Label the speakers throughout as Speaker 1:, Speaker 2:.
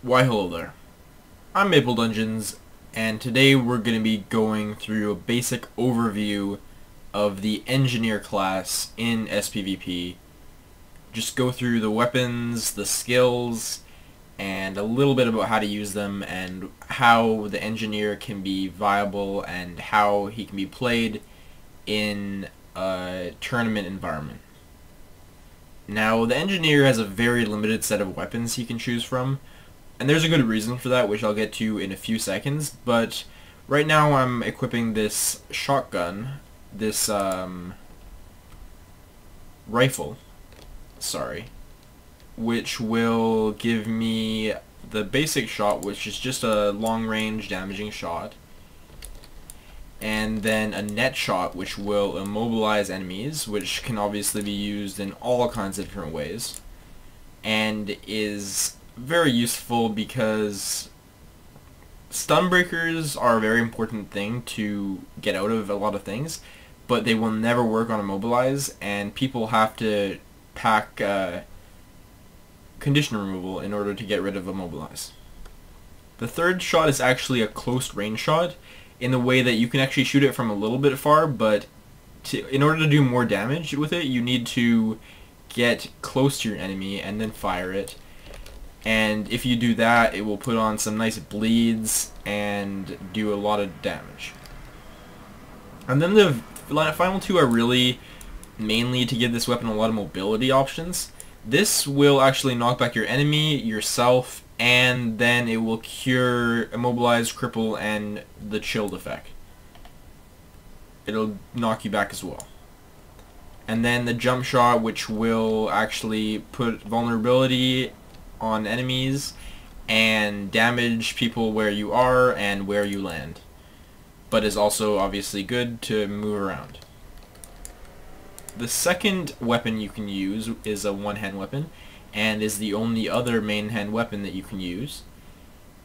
Speaker 1: Why hello there, I'm Mapledungeons, and today we're going to be going through a basic overview of the Engineer class in sPVP. Just go through the weapons, the skills, and a little bit about how to use them and how the Engineer can be viable and how he can be played in a tournament environment. Now, the Engineer has a very limited set of weapons he can choose from, and there's a good reason for that, which I'll get to in a few seconds, but right now I'm equipping this shotgun, this rifle, which will give me the basic shot, which is just a long-range damaging shot, and then a net shot, which will immobilize enemies, which can obviously be used in all kinds of different ways, and is very useful because stun breakers are a very important thing to get out of a lot of things, but they will never work on immobilize, and people have to pack condition removal in order to get rid of immobilize. The third shot is actually a close range shot in the way that you can actually shoot it from a little bit far, but in order to do more damage with it, you need to get close to your enemy and then fire it. And if you do that, it will put on some nice bleeds and do a lot of damage. And then the final two are really mainly to give this weapon a lot of mobility options. This will actually knock back your enemy, yourself, and then it will cure, immobilize, cripple, and the chilled effect. It'll knock you back as well. And then the jump shot, which will actually put vulnerability on enemies and damage people where you are and where you land, but is also obviously good to move around. The second weapon you can use is a one-hand weapon, and is the only other main hand weapon that you can use.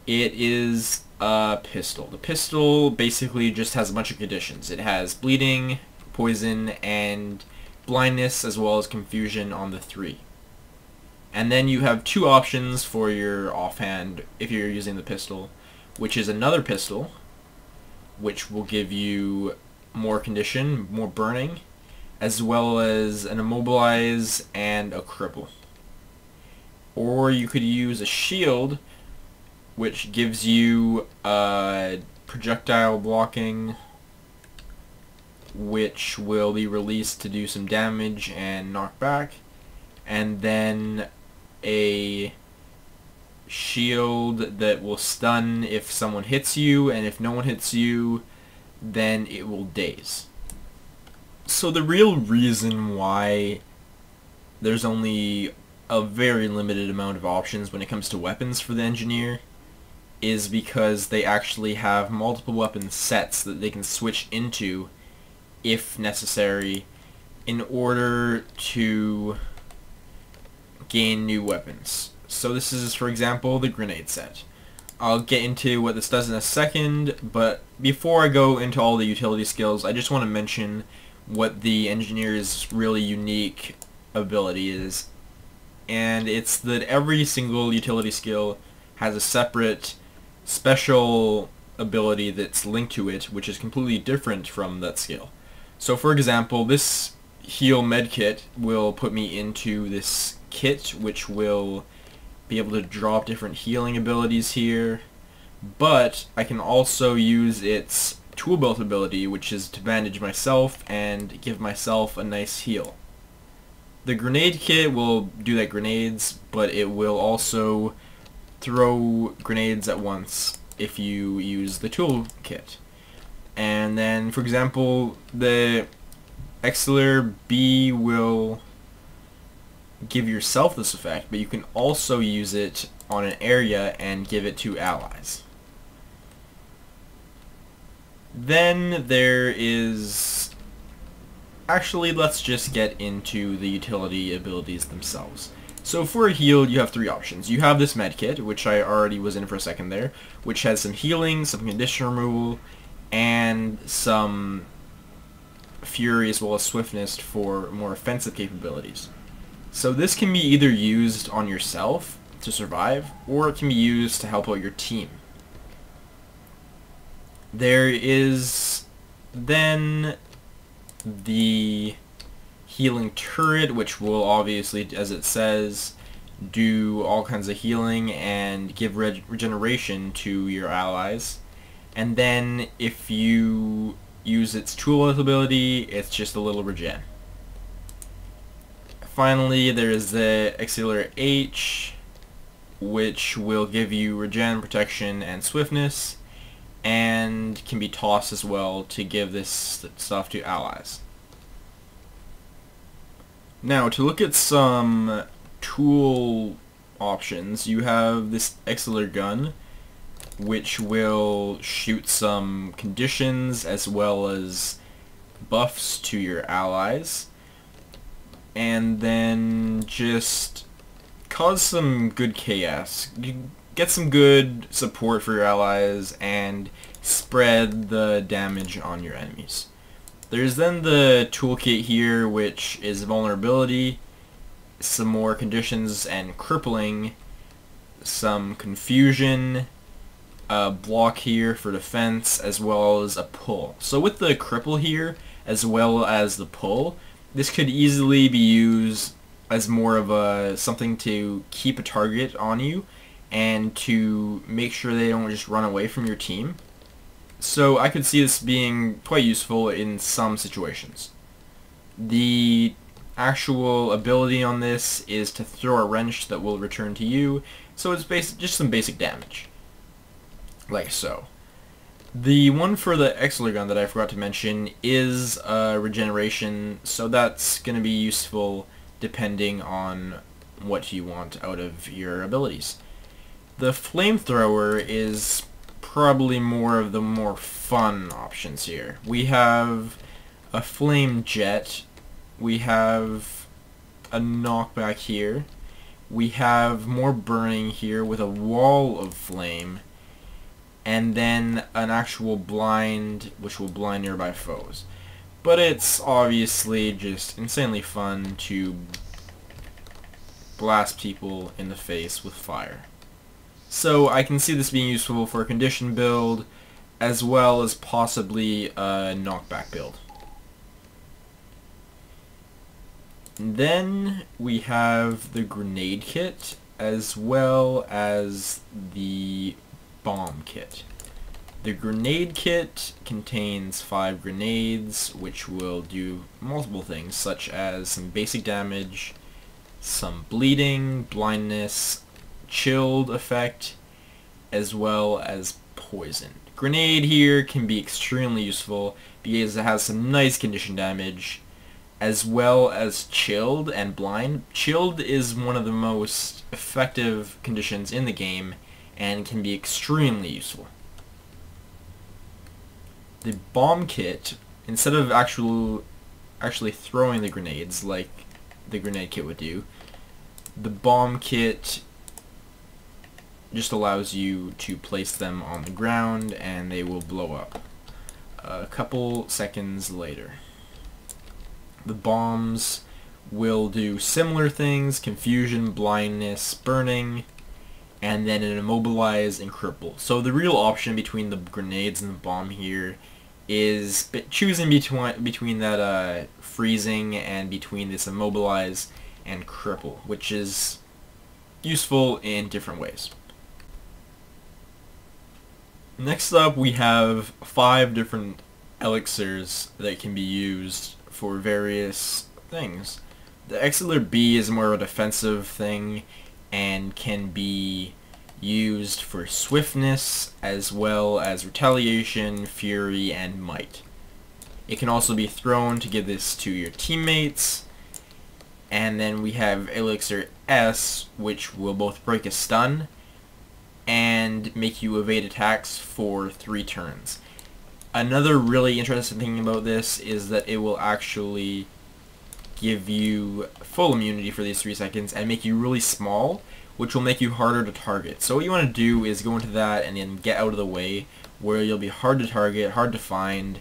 Speaker 1: It is a pistol. The pistol basically just has a bunch of conditions. It has bleeding, poison, and blindness, as well as confusion on the 3. And then you have two options for your offhand if you're using the pistol, which is another pistol, which will give you more condition, more burning, as well as an immobilize and a cripple. Or you could use a shield, which gives you projectile blocking, which will be released to do some damage and knock back, and then a shield that will stun if someone hits you, and if no one hits you, then it will daze. So the real reason why there's only a very limited amount of options when it comes to weapons for the Engineer is because they actually have multiple weapon sets that they can switch into if necessary in order to gain new weapons. So this is, for example, the grenade set. I'll get into what this does in a second, but before I go into all the utility skills, I just want to mention what the Engineer's really unique ability is. And it's that every single utility skill has a separate special ability that's linked to it, which is completely different from that skill. So for example, this heal medkit will put me into this kit, which will be able to drop different healing abilities here, but I can also use its tool belt ability, which is to bandage myself and give myself a nice heal. The grenade kit will do that grenades, but it will also throw grenades at once if you use the tool kit. And then, for example, the Exceler B will give yourself this effect, but you can also use it on an area and give it to allies. Then there is... Actually, let's just get into the utility abilities themselves. So for a heal, you have three options. You have this medkit, which I already was in for a second there, which has some healing, some condition removal, and some fury as well as swiftness for more offensive capabilities. So this can be either used on yourself to survive, or it can be used to help out your team. There is then the healing turret, which will obviously, as it says, do all kinds of healing and give regeneration to your allies. And then if you use its tool ability, it's just a little regen. Finally, there is the auxiliary H, which will give you regen, protection, and swiftness, and can be tossed as well to give this stuff to allies. Now, to look at some tool options, you have this auxiliary gun, which will shoot some conditions as well as buffs to your allies, and then just cause some good chaos. You get some good support for your allies and spread the damage on your enemies. There's then the toolkit here, which is vulnerability, some more conditions and crippling, some confusion, a block here for defense, as well as a pull. So with the cripple here, as well as the pull, this could easily be used as more of a something to keep a target on you and to make sure they don't just run away from your team. So I could see this being quite useful in some situations. The actual ability on this is to throw a wrench that will return to you, so it's just some basic damage, like so. The one for the auxiliary gun that I forgot to mention is regeneration, so that's going to be useful depending on what you want out of your abilities. The flamethrower is probably more of the more fun options here. We have a flame jet, we have a knockback here, we have more burning here with a wall of flame, and then an actual blind, which will blind nearby foes. But it's obviously just insanely fun to blast people in the face with fire. So I can see this being useful for a condition build, as well as possibly a knockback build. And then we have the grenade kit, as well as the bomb kit. The grenade kit contains 5 grenades, which will do multiple things, such as some basic damage, some bleeding, blindness, chilled effect, as well as poison. Grenade here can be extremely useful because it has some nice condition damage, as well as chilled and blind. Chilled is one of the most effective conditions in the game and can be extremely useful. The bomb kit, instead of actually throwing the grenades like the grenade kit would do, the bomb kit just allows you to place them on the ground and they will blow up a couple seconds later. The bombs will do similar things: confusion, blindness, burning, and then an immobilize and cripple. So the real option between the grenades and the bomb here is choosing between that freezing and between this immobilize and cripple, which is useful in different ways. Next up, we have 5 different elixirs that can be used for various things. The auxiliary B is more of a defensive thing and can be used for swiftness as well as retaliation, fury, and might. It can also be thrown to give this to your teammates. And then we have elixir S, which will both break a stun and make you evade attacks for 3 turns. Another really interesting thing about this is that it will actually give you full immunity for these 3 seconds and make you really small, which will make you harder to target. So what you want to do is go into that and then get out of the way, where you'll be hard to target, hard to find,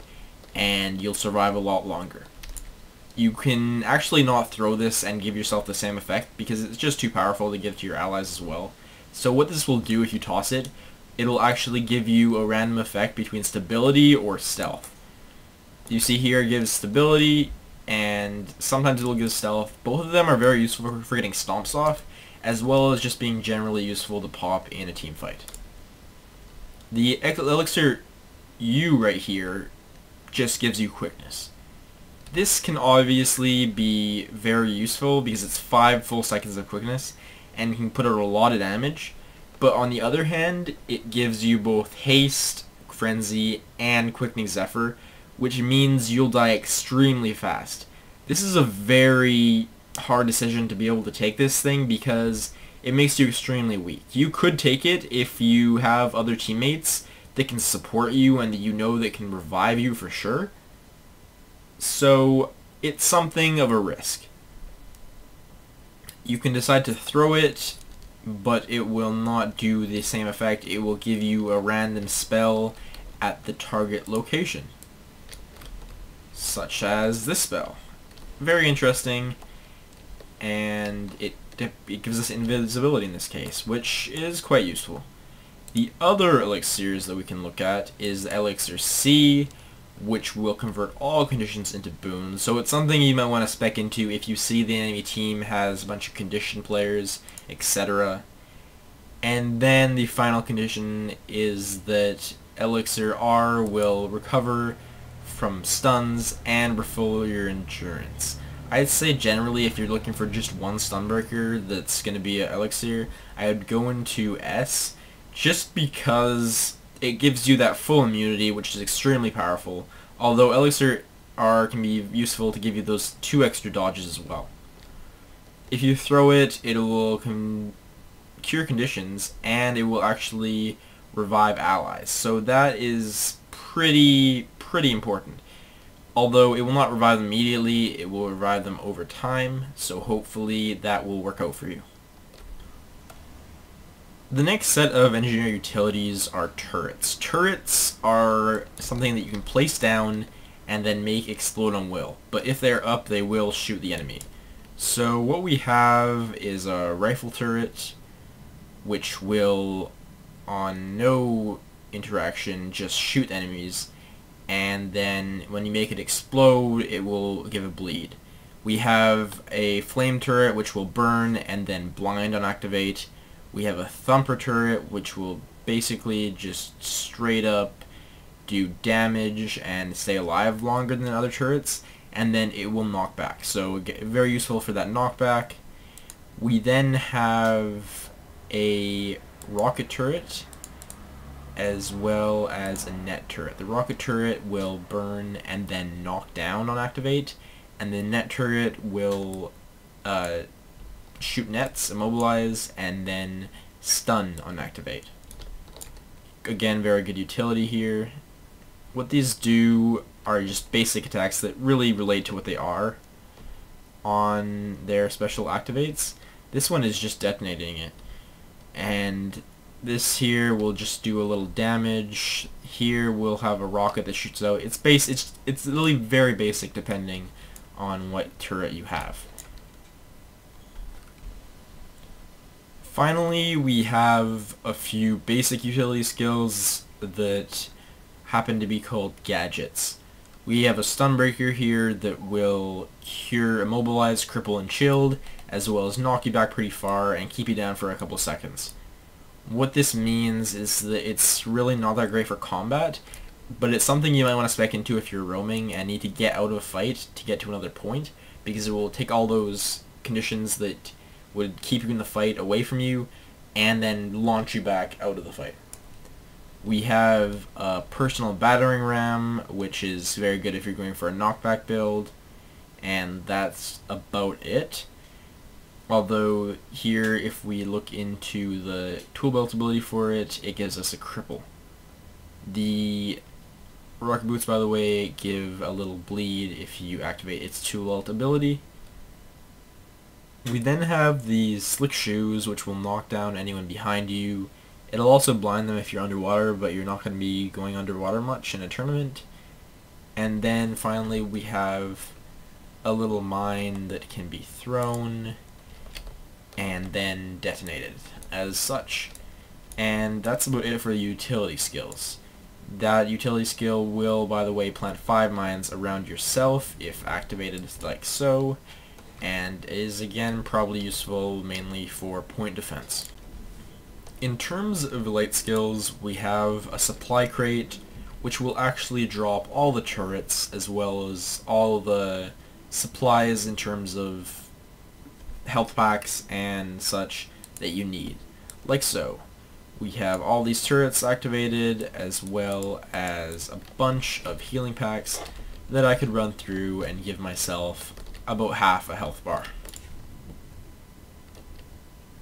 Speaker 1: and you'll survive a lot longer. You can actually not throw this and give yourself the same effect because it's just too powerful to give to your allies as well. So what this will do if you toss it, it'll actually give you a random effect between stability or stealth. You see here it gives stability and sometimes it'll give stealth. Both of them are very useful for getting stomps off, as well as just being generally useful to pop in a team fight. The Elixir U right here just gives you quickness. This can obviously be very useful because it's 5 full seconds of quickness and you can put out a lot of damage, but on the other hand it gives you both haste, frenzy, and quickening zephyr, which means you'll die extremely fast. This is a very hard decision to be able to take this thing because it makes you extremely weak. You could take it if you have other teammates that can support you and that you know that can revive you for sure. So it's something of a risk. You can decide to throw it, but it will not do the same effect. It will give you a random spell at the target location, such as this spell. Very interesting, and it gives us invisibility in this case, which is quite useful. The other elixirs that we can look at is the Elixir C, which will convert all conditions into boons. So it's something you might want to spec into if you see the enemy team has a bunch of condition players, etc. And then the final condition is that Elixir R will recover from stuns and refill your endurance. I'd say generally if you're looking for just one stun breaker that's going to be an Elixir, I would go into S, just because it gives you that full immunity, which is extremely powerful, although Elixir R can be useful to give you those 2 extra dodges as well. If you throw it, it will cure conditions, and it will actually revive allies, so that is pretty important. Although it will not revive them immediately, it will revive them over time, so hopefully that will work out for you. The next set of engineer utilities are turrets. Turrets are something that you can place down and then make explode on will, but if they're up, they will shoot the enemy. So what we have is a rifle turret, which will, on no interaction, just shoot enemies, and then when you make it explode, it will give a bleed. We have a flame turret, which will burn and then blind on activate. We have a thumper turret, which will basically just straight up do damage and stay alive longer than other turrets, and then it will knock back. So very useful for that knockback. We then have a rocket turret as well as a net turret. The rocket turret will burn and then knock down on activate, and the net turret will shoot nets, immobilize, and then stun on activate. Again, very good utility here. What these do are just basic attacks that really relate to what they are on their special activates. This one is just detonating it, and this here will just do a little damage. Here we'll have a rocket that shoots out. It's really very basic depending on what turret you have. Finally, we have a few basic utility skills that happen to be called gadgets. We have a stun breaker here that will cure, immobilize, cripple, and shield, as well as knock you back pretty far and keep you down for a couple seconds. What this means is that it's really not that great for combat, but it's something you might want to spec into if you're roaming and need to get out of a fight to get to another point, because it will take all those conditions that would keep you in the fight away from you and then launch you back out of the fight. We have a personal battering ram, which is very good if you're going for a knockback build, and that's about it. Although here, if we look into the tool belt ability for it, it gives us a cripple. The rocket boots, by the way, give a little bleed if you activate its tool belt ability. We then have the slick shoes, which will knock down anyone behind you. It'll also blind them if you're underwater, but you're not going to be going underwater much in a tournament. And then finally we have a little mine that can be thrown and then detonated as such. And that's about it for the utility skills. That utility skill will, by the way, plant 5 mines around yourself if activated like so, and is again probably useful mainly for point defense. In terms of light skills, we have a supply crate, which will actually drop all the turrets as well as all the supplies in terms of health packs and such that you need, like so. We have all these turrets activated as well as a bunch of healing packs that I could run through and give myself about half a health bar.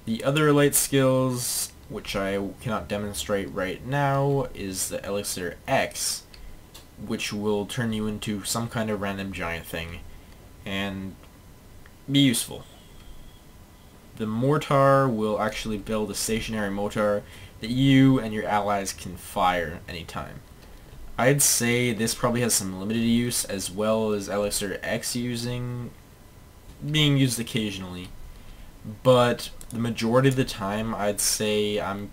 Speaker 1: The other light skills, which I cannot demonstrate right now, is the Elixir X, which will turn you into some kind of random giant thing and be useful. The mortar will actually build a stationary mortar that you and your allies can fire anytime. I'd say this probably has some limited use, as well as Elixir X being used occasionally, but the majority of the time I'd say I'm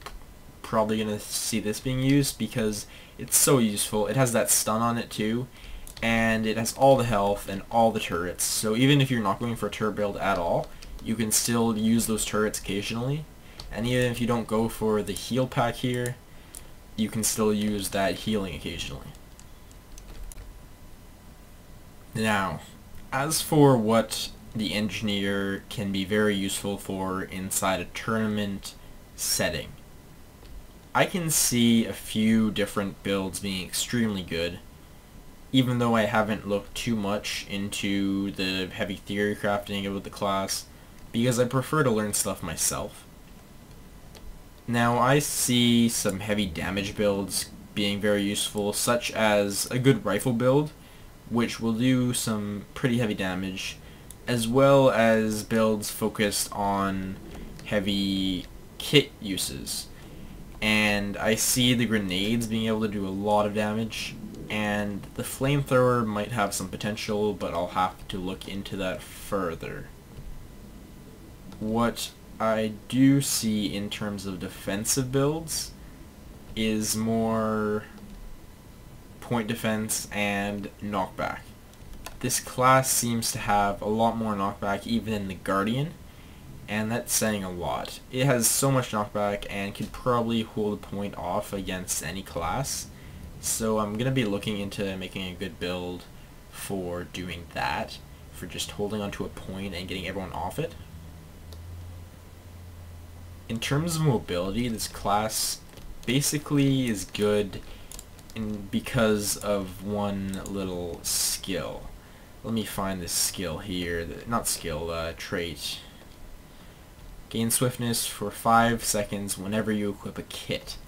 Speaker 1: probably going to see this being used because it's so useful. It has that stun on it too, and it has all the health and all the turrets, so even if you're not going for a turret build at all, you can still use those turrets occasionally. And even if you don't go for the heal pack here, you can still use that healing occasionally. Now, as for what the engineer can be very useful for inside a tournament setting, I can see a few different builds being extremely good, even though I haven't looked too much into the heavy theory crafting of the class, because I prefer to learn stuff myself. Now, I see some heavy damage builds being very useful, such as a good rifle build, which will do some pretty heavy damage, as well as builds focused on heavy kit uses. And I see the grenades being able to do a lot of damage, and the flamethrower might have some potential, but I'll have to look into that further. What I do see in terms of defensive builds is more point defense and knockback. This class seems to have a lot more knockback even in the Guardian, and that's saying a lot. It has so much knockback and could probably hold a point off against any class, so I'm going to be looking into making a good build for doing that, for just holding onto a point and getting everyone off it. In terms of mobility, this class basically is good because of one little skill. Let me find this skill here. Not skill, trait. Gain swiftness for 5 seconds whenever you equip a kit.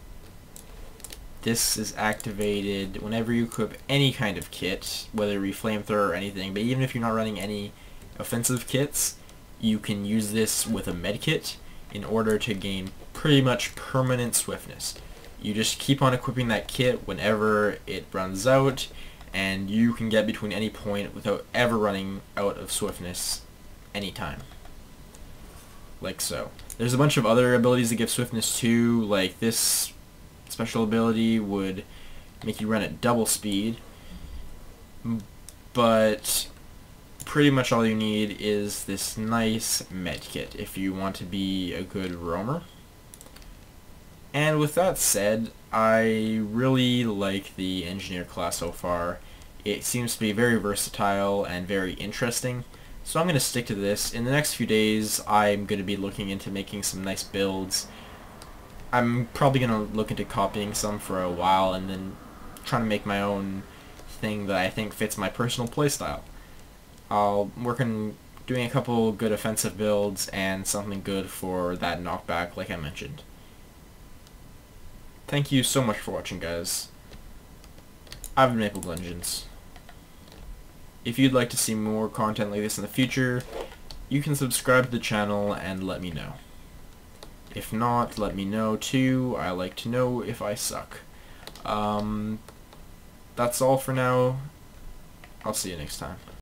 Speaker 1: This is activated whenever you equip any kind of kit, whether it be flamethrower or anything, but even if you're not running any offensive kits, you can use this with a medkit in order to gain pretty much permanent swiftness. You just keep on equipping that kit whenever it runs out, and you can get between any point without ever running out of swiftness anytime. Like so. There's a bunch of other abilities that give swiftness too, like this special ability would make you run at double speed, but pretty much all you need is this nice medkit if you want to be a good roamer. And with that said, I really like the engineer class so far. It seems to be very versatile and very interesting, so I'm going to stick to this. In the next few days, I'm going to be looking into making some nice builds. I'm probably going to look into copying some for a while and then trying to make my own thing that I think fits my personal playstyle. I'll work on doing a couple good offensive builds and something good for that knockback like I mentioned. Thank you so much for watching, guys. I've been Mapledungeons. If you'd like to see more content like this in the future, you can subscribe to the channel and let me know. If not, let me know too. I like to know if I suck. That's all for now. I'll see you next time.